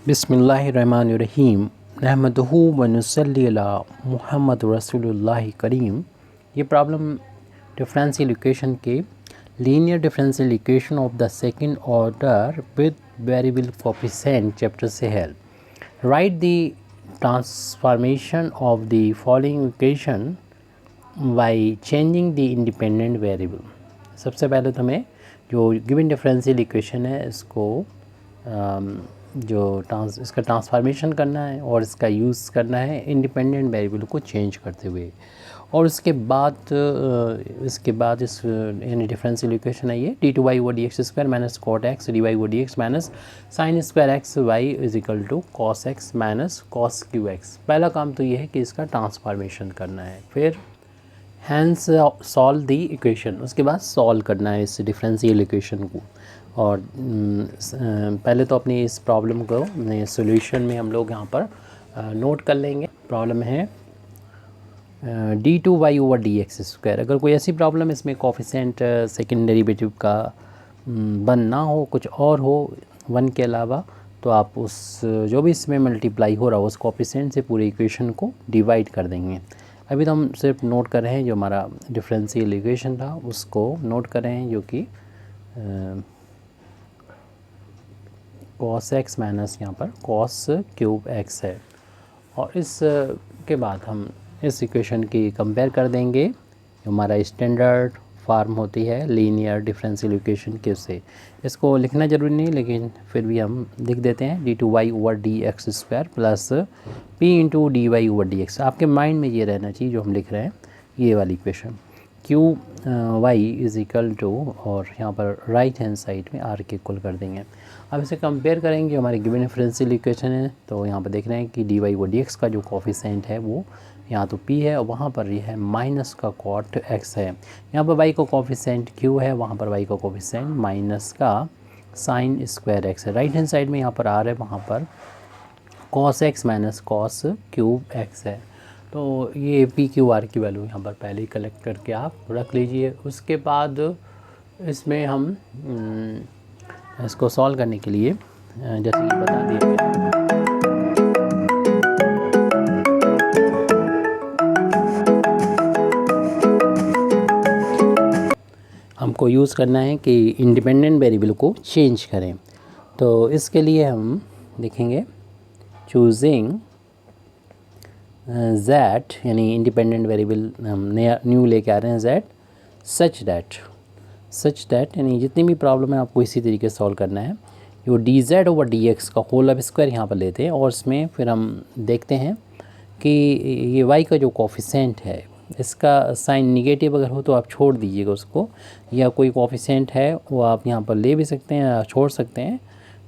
बिस्मिल्लाहिर्रहमानिर्रहीम नहमदुहु व नुसल्ली अला मुहम्मद रसूलुल्लाह करीम। ये प्रॉब्लम डिफरेंशियल इक्वेशन के linear differential equation of the second order with variable coefficient chapter से है। Right the transformation of the following equation by changing the independent variable. सबसे पहले तो हमें जो गिवन डिफरेंशियल इक्वेशन है इसको इसका ट्रांसफॉर्मेशन करना है और इसका यूज़ करना है इंडिपेंडेंट वेरिएबल को चेंज करते हुए। और इसके बाद इस यानी डिफरेंशियल इक्वेशन है ये d2y over dx square minus cot x dy over dx minus sine square x y is equal to cos x minus cos qx। पहला काम तो ये है कि इसका ट्रांसफॉर्मेशन करना है, फिर हैंस सॉल्व द इक्वेशन, उसके बाद सॉल्व करना है इस डिफरेंशियल इक्वेशन को। और पहले तो अपनी इस प्रॉब्लम को सॉल्यूशन में हम लोग यहाँ पर नोट कर लेंगे। प्रॉब्लम है d2y ओवर dx स्क्वायर। अगर कोई ऐसी प्रॉब्लम इसमें कोफिशिएंट सेकंड डेरिवेटिव का वन ना हो, कुछ और हो वन के अलावा, तो आप उस जो भी इसमें मल्टीप्लाई हो रहा हो उस कोफिशिएंट से पूरे इक्वेशन को डिवाइड कर देंगे। अभी तो हम सिर्फ नोट कर रहे हैं जो हमारा डिफरेंशियल इक्वेशन था उसको नोट कर रहे हैं, जो कि cos x माइनस यहाँ पर cos क्यूब x है। और इस के बाद हम इस इक्वेशन की कंपेयर कर देंगे। हमारा स्टैंडर्ड फॉर्म होती है लीनियर डिफरेंशियल इक्वेशन के से। इसको लिखना ज़रूरी नहीं, लेकिन फिर भी हम लिख देते हैं d2y over dx square plus p into dy over dx। आपके माइंड में ये रहना चाहिए जो हम लिख रहे हैं ये वाली equation q y is equal to, और यहाँ पर राइट हैंड साइड में आर के इक्वल कर देंगे। अब इसे कंपेयर करेंगे हमारे गिवन डिफरेंशियल इक्वेशन है, तो यहाँ पर देख रहे हैं कि dy ओवर dx का जो कोफिशिएंट है वो यहाँ तो p है और वहाँ पर ये है माइनस का cot x है। यहाँ पर y का कोफिशिएंट q है, वहाँ पर y का कोफिशिएंट माइनस का साइन स्क्वायर x है। राइट हैंड साइड में यहाँ पर r है, वहाँ पर cos x minus cos cube x है। तो ये पी क्यू आर की वैल्यू यहाँ पर पहले ही कलेक्ट करके आप रख लीजिए। उसके बाद इसमें हम इसको सॉल्व करने के लिए जैसे कि बता दिए हमको यूज़ करना है कि इंडिपेंडेंट वेरिएबल को चेंज करें। तो इसके लिए हम देखेंगे चूजिंग z यानी इंडिपेंडेंट वेरिएबल हम नया न्यू लेके आ रहे हैं z सच दैट यानी जितनी भी प्रॉब्लम है आपको इसी तरीके से सॉल्व करना है। जो dz ओवर dx का होल ऑफ स्क्वायर यहाँ पर लेते हैं और इसमें फिर हम देखते हैं कि ये y का जो कोफिशिएंट है इसका साइन निगेटिव अगर हो तो आप छोड़ दीजिएगा उसको, या कोई कोफिशिएंट है वो आप यहाँ पर ले भी सकते हैं या छोड़ सकते हैं,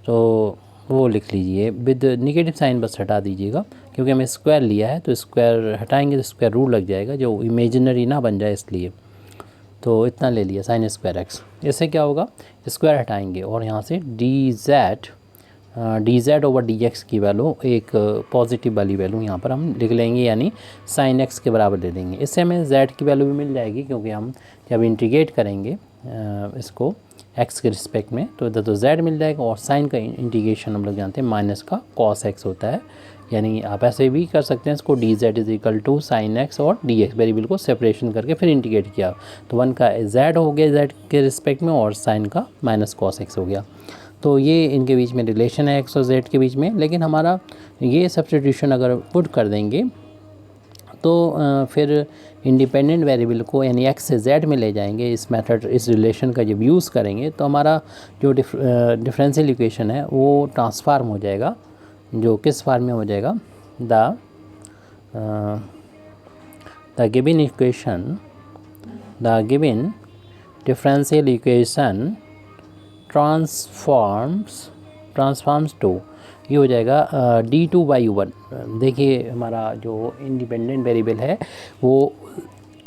तो वो लिख लीजिए। विद निगेटिव साइन बस हटा दीजिएगा, क्योंकि हमें स्क्वायर लिया है तो स्क्वायर हटाएंगे तो स्क्वायर रूट लग जाएगा, जो इमेजिनरी ना बन जाए इसलिए। तो इतना ले लिया साइन स्क्वायर एक्स। इससे क्या होगा, स्क्वायर हटाएंगे और यहाँ से dz ओवर dx की वैल्यू एक पॉजिटिव वाली वैल्यू यहाँ पर हम लिख लेंगे, यानी साइन एक्स के बराबर दे देंगे। इससे हमें z की वैल्यू भी मिल जाएगी, क्योंकि हम जब इंटीग्रेट करेंगे इसको x के रिस्पेक्ट में तो इधर तो z मिल जाएगा। और साइन का इंटीग्रेशन हम लोग जानते हैं माइनस का cos x होता है, यानी आप ऐसे भी कर सकते हैं इसको dz is equal to sine x और dx वेरिएबल को सेपरेशन करके फिर इंटीग्रेट किया तो वन का z हो गया z के रिस्पेक्ट में और साइन का माइनस cos x हो गया। तो ये इनके बीच में रिलेशन है x और z के बीच में। लेकिन हमारा ये सब्स्टिट्यूशन अगर पुट कर देंगे तो फिर इंडिपेंडेंट वेरिएबल को यानी x से z में ले जाएंगे। इस मेथड इस रिलेशन का जब यूज़ करेंगे तो हमारा जो डिफरेंशियल इक्वेशन है वो ट्रांसफार्म हो जाएगा। जो किस फॉर्म में हो जाएगा, the given equation the given differential equation transforms to, ये हो जाएगा d2y ओवर, देखिए हमारा जो इंडिपेंडेंट वेरिएबल है वो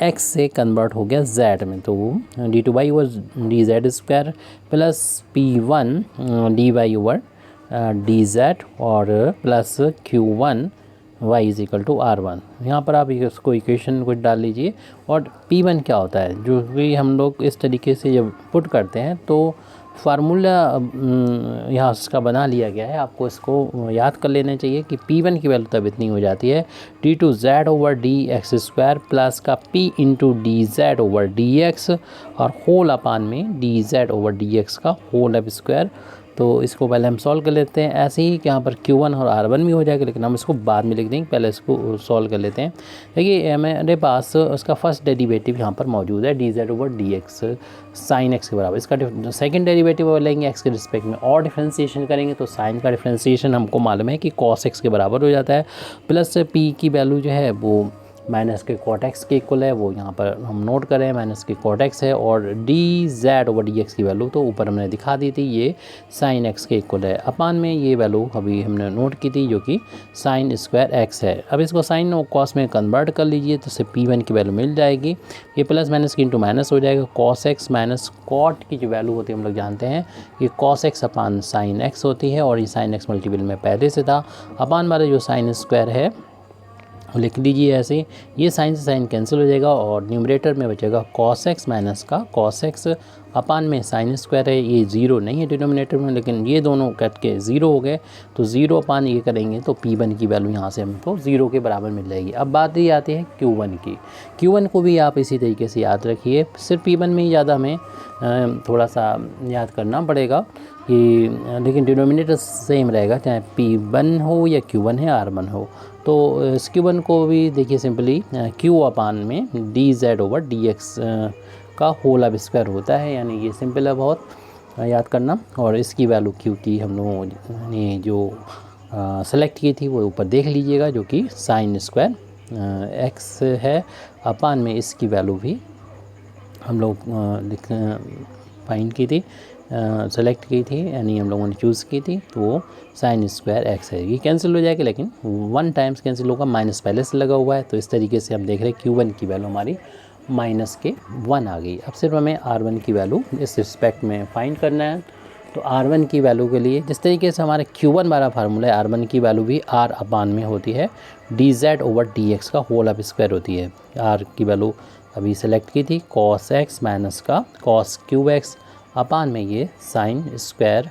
x से कन्वर्ट हो गया z में, तो d2y over dz square plus p1 dy over dz और plus q1 y is equal to r1। यहाँ पर आप इसको इक्वेशन को डाल लीजिए। और p1 क्या होता है, जो भी हम लोग इस तरीके से जब पुट करते हैं तो फार्मूला यहाँ इसका बना लिया गया है, आपको इसको याद कर लेना चाहिए कि P1 की वैल्यू तब इतनी हो जाती है d2z/dx² प्लस का p इंटू dz/dx और होल अपान में dz/dx का होल अब स्क्वायर। तो इसको पहले हम सॉल्व कर लेते हैं ऐसे ही कि यहाँ पर Q1 और R1 भी हो जाएगा, लेकिन हम इसको बाद में लिख देंगे, पहले इसको सॉल्व कर लेते हैं। देखिए मेरे पास उसका फर्स्ट डेरिवेटिव यहाँ पर मौजूद है dz/dx sin x के बराबर। इसका सेकंड डेरिवेटिव लेंगे x के रिस्पेक्ट में और डिफ्रेंशिएशन करेंगे तो साइन का डिफ्रेंशिएशन हमको मालूम है कि cos x के बराबर हो जाता है, प्लस p की वैल्यू जो है वो माइनस के cot x के इक्वल है, वो यहाँ पर हम नोट करें माइनस के cot x है, और dz/dx की वैल्यू तो ऊपर हमने दिखा दी थी, ये sin x के इक्वल है, अपान में ये वैल्यू अभी हमने नोट की थी जो कि sin स्क्वायर x है। अब इसको साइन और कॉस में कन्वर्ट कर लीजिए तो इससे P1 की वैल्यू मिल जाएगी, ये प्लस माइनस की इंटू माइनस हो जाएगा, cos x माइनस cot की जो वैल्यू होती है हम लोग जानते हैं ये cos x अपान sin x होती है, और ये sin x मल्टीपल में पहले से था, अपान वाला जो sin स्क्वायर है लिख लीजिए ऐसे, ये साइन से साइन कैंसिल हो जाएगा और न्यूमरेटर में बचेगा cos x माइनस का cos x अपान में साइन स्क्वायर है, ये ज़ीरो नहीं है डिनोमिनेटर में, लेकिन ये दोनों कट के ज़ीरो हो गए तो ज़ीरो अपान ये करेंगे तो P1 की वैल्यू यहाँ से हमको ज़ीरो के बराबर मिल जाएगी। अब बात ये आती है Q1 की, Q1 को भी आप इसी तरीके से याद रखिए, सिर्फ P1 में ही ज़्यादा हमें थोड़ा सा याद करना पड़ेगा कि लेकिन डिनोमिनेटर सेम रहेगा, चाहे P1 हो या Q1 है R1 हो। तो इस Q1 को भी देखिए सिंपली Q अपान में dz/dx का होल अब स्क्वायर होता है, यानी ये सिंपल है बहुत याद करना, और इसकी वैल्यू Q की हम लोगों ने जो सेलेक्ट की थी वो ऊपर देख लीजिएगा जो कि sin स्क्वायर x है, अपान में इसकी वैल्यू भी हम लोग फाइंड की थी, सेलेक्ट की थी, यानी हम लोगों ने चूज़ की थी, तो वो sin स्क्वायर x है, ये कैंसिल हो जाएगा, लेकिन 1 टाइम्स कैंसिल होगा, माइनस पहले से लगा हुआ है, तो इस तरीके से हम देख रहे हैं Q1 की वैल्यू हमारी माइनस के 1 आ गई। अब सिर्फ हमें R1 की वैल्यू इस रिस्पेक्ट में फाइंड करना है, तो R1 की वैल्यू के लिए जिस तरीके से हमारे Q1 वाला फार्मूला है, R1 की वैल्यू भी R अपान में होती है dz/dx का होल अब स्क्वायर होती है। R की वैल्यू अभी सेलेक्ट की थी cos x माइनस का cos क्यूब x अपान में ये sin स्क्वायर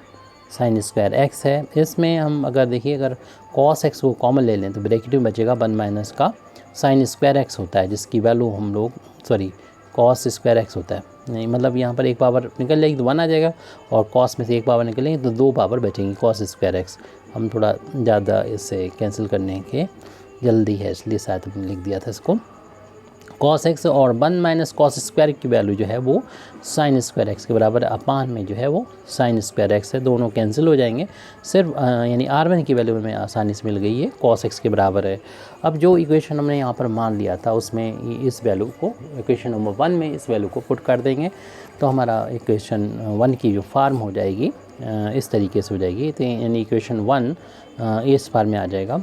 x है। इसमें हम अगर देखिए अगर cos x को कॉमन ले लें तो ब्रैकेट में बचेगा 1 माइनस का sin स्क्वायर x होता है, जिसकी वैल्यू हम लोग cos स्क्वायर x होता है, नहीं मतलब यहाँ पर एक पावर निकल जाएगी तो 1 आ जाएगा, और cos में से एक पावर निकलेंगे तो 2 पावर बचेंगी cos स्क्वायर x। हम थोड़ा ज़्यादा इससे कैंसिल करने के जल्दी है इसलिए शायद हमने लिख दिया था इसको cos x, और 1 माइनस cos स्क्वायर की वैल्यू जो है वो sin स्क्वायर x के बराबर है, अपान में जो है वो sin स्क्वायर x है, दोनों कैंसिल हो जाएंगे, सिर्फ यानी R1 की वैल्यू हमें आसानी से मिल गई है cos x के बराबर है। अब जो इक्वेशन हमने यहाँ पर मान लिया था उसमें इस वैल्यू को इक्वेशन नंबर 1 में इस वैल्यू को पुट कर देंगे तो हमारा इक्वेशन 1 की जो फार्म हो जाएगी इस तरीके से हो जाएगी, तो यानी इक्वेशन 1 इस फार्म में आ जाएगा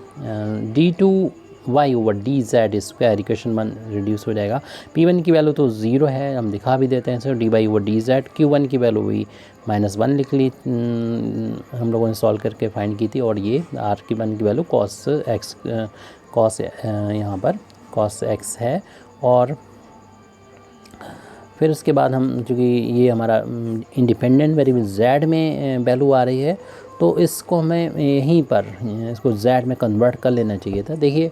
d/dz² इक्वेशन 1 रिड्यूस हो जाएगा। P1 की वैल्यू तो 0 है, हम दिखा भी देते हैं सर, d/dz। Q1 की वैल्यू भी -1 लिख ली, हम लोगों ने सॉल्व करके फाइंड की थी, और ये R1 की वैल्यू cos यहाँ पर cos x है, और फिर उसके बाद हम चूँकि ये हमारा इंडिपेंडेंट वेरिएबल z में वैल्यू आ रही है तो इसको हमें यहीं पर इसको z में कन्वर्ट कर लेना चाहिए था। देखिए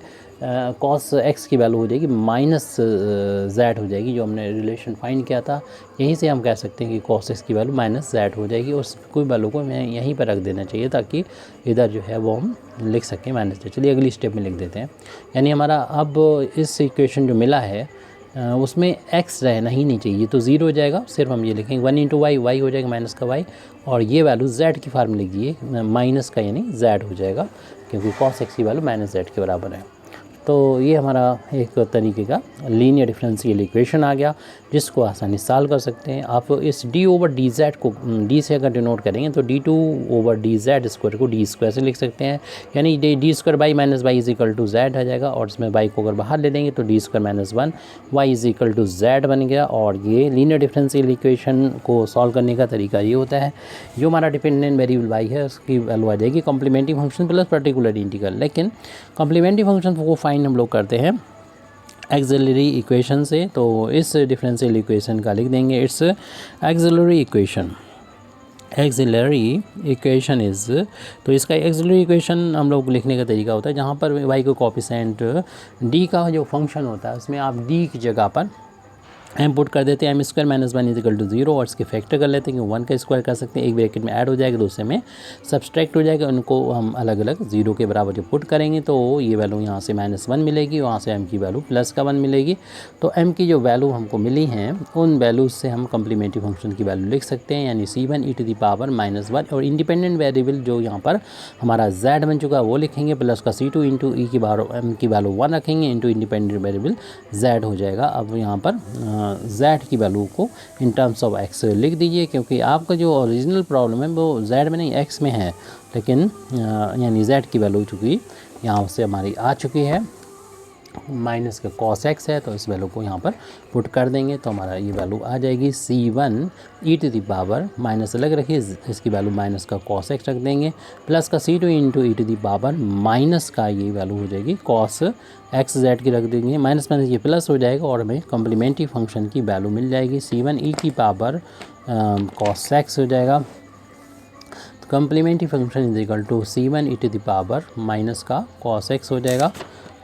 cos x की वैल्यू हो जाएगी -z हो जाएगी, जो हमने रिलेशन फाइंड किया था, यहीं से हम कह सकते हैं कि cos x की वैल्यू -z हो जाएगी, और कोई वैल्यू को हमें यहीं पर रख देना चाहिए ताकि इधर जो है वो हम लिख सकें -z। चलिए अगली स्टेप में लिख देते हैं, यानी हमारा अब इस इक्वेशन जो मिला है उसमें x रहना ही नहीं चाहिए, तो 0 हो जाएगा, सिर्फ हम ये लिखेंगे 1 इंटू y हो जाएगा माइनस का y, और ये वैल्यू z की फार्म लिख दिए माइनस का, यानी z हो जाएगा क्योंकि cos x की वैल्यू -z के बराबर है। तो ये हमारा एक तरीके का लीनियर डिफरेंशियल इक्वेशन आ गया जिसको आसानी सॉल्व कर सकते हैं। आप इस d/dz को d से अगर डिनोट करेंगे तो d2/dz स्क्वायर को d स्क्वायर से लिख सकते हैं, यानी d² by minus y is equal to z आ जाएगा, और इसमें y को अगर बाहर ले लेंगे तो d² - 1 y is equal to z बन गया। और ये लीनियर डिफरेंशियल इक्वेशन को सॉल्व करने का तरीका ये होता है, जो हमारा डिपेंडेंट वेरिएबल y है उसकी वैल्यू आ जाएगी complementary function plus particular integral, लेकिन कॉम्प्लीमेंट्री फंक्शन को फाइंड हम लोग करते हैं एक्सिलरी इक्वेशन से, तो इस डिफरेंशियल इक्वेशन का लिख देंगे it's axillary equation. Axillary equation is, तो इसका एक्सिलरी इक्वेशन हम लोग लिखने का तरीका होता है जहाँ पर y को कोफिशिएंट d का जो फंक्शन होता है उसमें आप d की जगह पर एम पुट कर देते हैं, M square minus one is equal to zero, और इसके फैक्टर कर लेते हैं कि वन का स्क्वायर कर सकते हैं, एक ब्रैकेट में ऐड हो जाएगा दूसरे में सब्सट्रैक्ट हो जाएगा, उनको हम अलग अलग जीरो के बराबर जो पुट करेंगे तो ये वैल्यू यहाँ से -1 मिलेगी, वहाँ से एम की वैल्यू +1 मिलेगी। तो एम की जो वैल्यू हमको मिली हैं उन वैल्यूज से हम कम्प्लीमेंट्री फंक्शन की वैल्यू लिख सकते हैं, यानी c1 e⁻⁻1, और इंडिपेंडेंट वेरिएबल जो यहाँ पर हमारा z बन चुका है वो लिखेंगे, प्लस का c2 इंटू ई की बार एम की वैल्यू 1 रखेंगे इंटू इंडिपेंडेंट वेरिएबल z हो जाएगा। अब यहाँ पर z की वैल्यू को इन टर्म्स ऑफ x लिख दीजिए, क्योंकि आपका जो ओरिजिनल प्रॉब्लम है वो z में नहीं x में है, लेकिन यानी z की वैल्यू चूँकि यहाँ से हमारी आ चुकी है माइनस का cos x है, तो इस वैल्यू को यहाँ पर पुट कर देंगे तो हमारा ये वैल्यू आ जाएगी c1 e⁻, माइनस अलग रखिए, इसकी वैल्यू माइनस का cos x रख देंगे, प्लस का c2 इंटू e⁻, माइनस का ये वैल्यू हो जाएगी cos x z की रख देंगे, माइनस माइनस ये प्लस हो जाएगा और हमें कम्प्लीमेंट्री फंक्शन की वैल्यू मिल जाएगी c1 e⁻, cos x हो जाएगा। तो complementary function is equal to c1 e⁻, minus का cos x हो जाएगा,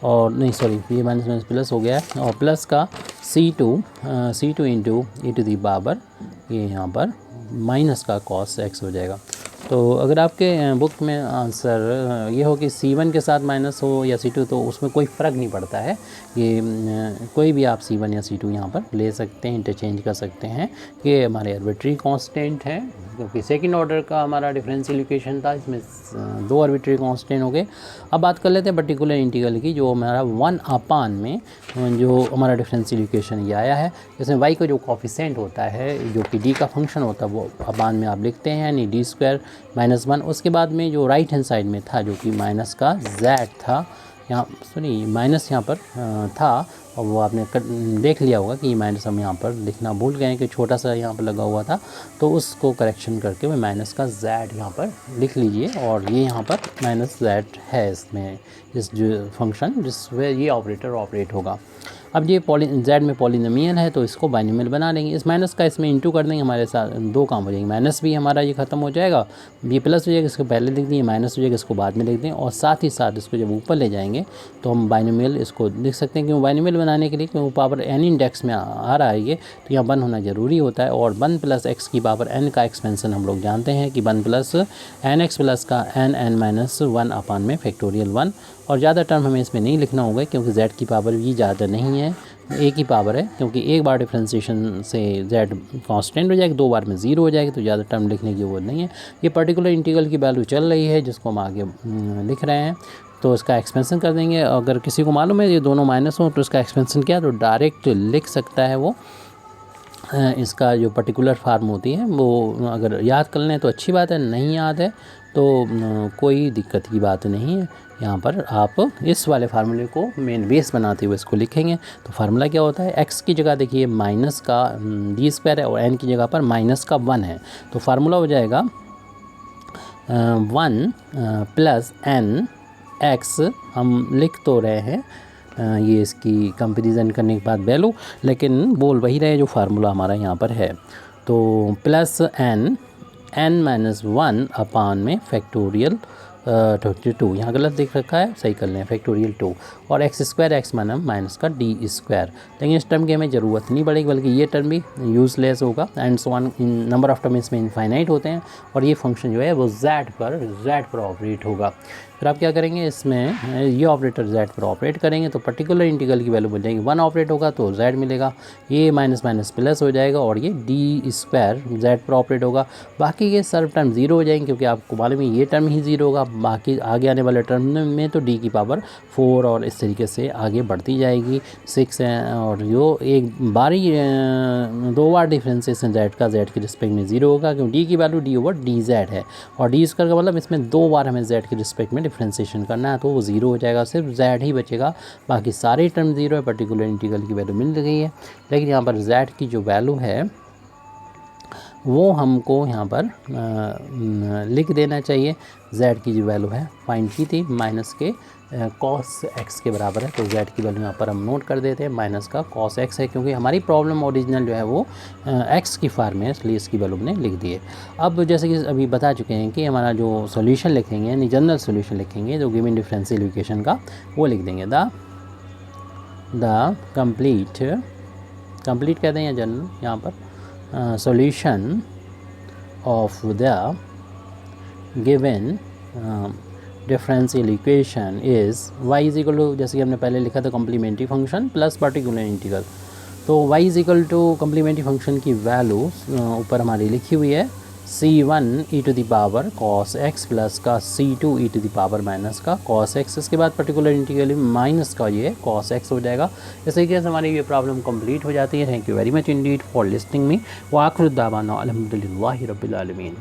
और नहीं सॉरी ये माइनस माइनस प्लस हो गया है, और प्लस का c2 इंटू e⁻, ये यहाँ पर माइनस का cos x हो जाएगा। तो अगर आपके बुक में आंसर ये हो कि c1 के साथ माइनस हो या c2 तो उसमें कोई फ़र्क नहीं पड़ता है, ये कोई भी आप c1 या c2 यहाँ पर ले सकते हैं, इंटरचेंज कर सकते हैं, कि हमारे आर्बिट्री कांस्टेंट हैं, क्योंकि सेकंड ऑर्डर का हमारा डिफरेंशियल इक्वेशन था, इसमें दो आर्बिट्री कांस्टेंट हो गए। अब बात कर लेते हैं पर्टिकुलर इंटीग्रल की, जो हमारा 1 में जो हमारा डिफरेंशियल इक्वेशन ये आया है, इसमें y का जो कोफिशिएंट होता है जो कि d का फंक्शन होता है वो अपान में आप लिखते हैं, यानी d² -1, उसके बाद में जो राइट हैंड साइड में था जो कि माइनस का z था, यहाँ सुनिए माइनस यहाँ पर था, और वो आपने देख लिया होगा कि ये माइनस हम यहाँ पर लिखना भूल गए हैं कि छोटा सा यहाँ पर लगा हुआ था, तो उसको करेक्शन करके मैं माइनस का z यहाँ पर लिख लीजिए, और ये यहाँ पर -z है इसमें, इस जो फंक्शन जिसमें ये ऑपरेटर ऑपरेट होगा। अब ये z में पॉलिनोमियल है तो इसको बाइनोमियल बना लेंगे, इस माइनस का इसमें इंटू कर देंगे, हमारे साथ दो काम हो जाएंगे, माइनस भी हमारा ये ख़त्म हो जाएगा, ये प्लस हो जाएगा, इसको पहले लिख देंगे, माइनस हो जाएगा, इसको बाद में लिख दें, और साथ ही साथ इसको जब ऊपर ले जाएंगे तो हम बाइनोमियल इसको लिख सकते हैं। क्यों बाइनोमियल बनाने के लिए, क्योंकि पावर n इंडेक्स में आ रहा है ये, तो यहाँ 1 होना ज़रूरी होता है, और 1 + x की पावर n का एक्सपेंसन हम लोग जानते हैं कि 1 + nx प्लस का n(n-1) अपान में फैक्टोरियल 1, और ज़्यादा टर्म हमें इसमें नहीं लिखना होगा क्योंकि z की पावर भी ज़्यादा नहीं है, एक ही पावर है, क्योंकि एक बार डिफ्रेंसिएशन से z कांस्टेंट हो जाएगी, दो बार में 0 हो जाएगी, तो ज़्यादा टर्म लिखने की ज़रूरत नहीं है। ये पर्टिकुलर इंटीग्रल की वैल्यू चल रही है जिसको हम आगे लिख रहे हैं, तो इसका एक्सपेंसन कर देंगे। अगर किसी को मालूम है ये दोनों माइनस हो तो इसका एक्सपेंसन क्या, तो डायरेक्ट लिख सकता है वो, इसका जो पर्टिकुलर फार्म होती है वो अगर याद कर लें तो अच्छी बात है, नहीं याद है तो कोई दिक्कत की बात नहीं है। यहाँ पर आप इस वाले फार्मूले को मेन बेस बनाते हुए इसको लिखेंगे। तो फार्मूला क्या होता है, x की जगह देखिए माइनस का d² है और n की जगह पर माइनस का 1 है, तो फार्मूला हो जाएगा 1 + n(x), हम लिख तो रहे हैं ये इसकी कंपैरिजन करने के बाद वैल्यू, लेकिन बोल वही रहे जो फार्मूला हमारा यहाँ पर है। तो प्लस n(n-1) अपान में फैक्टोरियल 22, यहाँ गलत देख रखा है, सही कर लें, फैक्टोरियल 2, और x² x माना माइनस का d²। लेकिन इस टर्म की हमें ज़रूरत नहीं पड़ेगी, बल्कि ये टर्म भी यूज़लेस होगा, and so on, number of term इसमें इनफाइनाइट होते हैं, और ये फंक्शन जो है वो z पर ऑपरेट होगा। फिर आप क्या करेंगे, इसमें ये ऑपरेटर z पर ऑपरेट करेंगे तो पर्टिकुलर इंटीग्रल की वैल्यू बन जाएगी, 1 ऑपरेट होगा तो z मिलेगा, ये माइनस माइनस प्लस हो जाएगा, और ये d² z पर ऑपरेट होगा। बाकी ये सब टर्म 0 हो जाएंगे, क्योंकि आपको मालूम है ये टर्म ही 0 होगा, बाकी आगे आने वाले टर्म में तो d की पावर 4 और इस तरीके से आगे बढ़ती जाएगी, 6 है, और जो एक बार ही 2 बार डिफ्रेंसिएशन z का z के रिस्पेक्ट में 0 होगा, क्योंकि d की वैल्यू d/dz है, और d² का मतलब इसमें 2 बार हमें z के रिस्पेक्ट में डिफ्रेंसिएशन करना है, तो वो 0 हो जाएगा, सिर्फ z ही बचेगा, बाकी सारे टर्म 0 है। पर्टिकुलर इंटीग्रल की वैल्यू मिल गई है, लेकिन यहाँ पर z की जो वैल्यू है वो हमको यहाँ पर लिख देना चाहिए। z की जो वैल्यू है फाइंड की थी माइनस के cos x के बराबर है, तो z की वैल्यू यहाँ पर हम नोट कर देते हैं, माइनस का cos x है, क्योंकि हमारी प्रॉब्लम ओरिजिनल जो है वो x की फॉर्म में है, इसलिए इसकी वैल्यू हमने लिख दी है। अब जैसे कि अभी बता चुके हैं कि हमारा जो सॉल्यूशन लिखेंगे यानी जनरल सॉल्यूशन लिखेंगे जो गिवन डिफरेंशियल इक्वेशन का, वो लिख देंगे द कंप्लीट कह दें या जनरल यहाँ पर solution of the given differential equation is y is equal to, जैसे कि हमने पहले लिखा था complementary function plus particular integral, तो y is equal to complementary function की वैल्यू ऊपर हमारी लिखी हुई है c1 e to the power cos x plus का c2 e to the power minus का cos x, इसके बाद पर्टिकुलर इंटीग्रल माइनस का ये cos x हो जाएगा। इस तरीके से हमारी ये प्रॉब्लम कंप्लीट हो जाती है। Thank you very much Indeed for listening me. व आखिर दावाना अल्हम्दुलिल्लाहि रब्बिल आलमीन।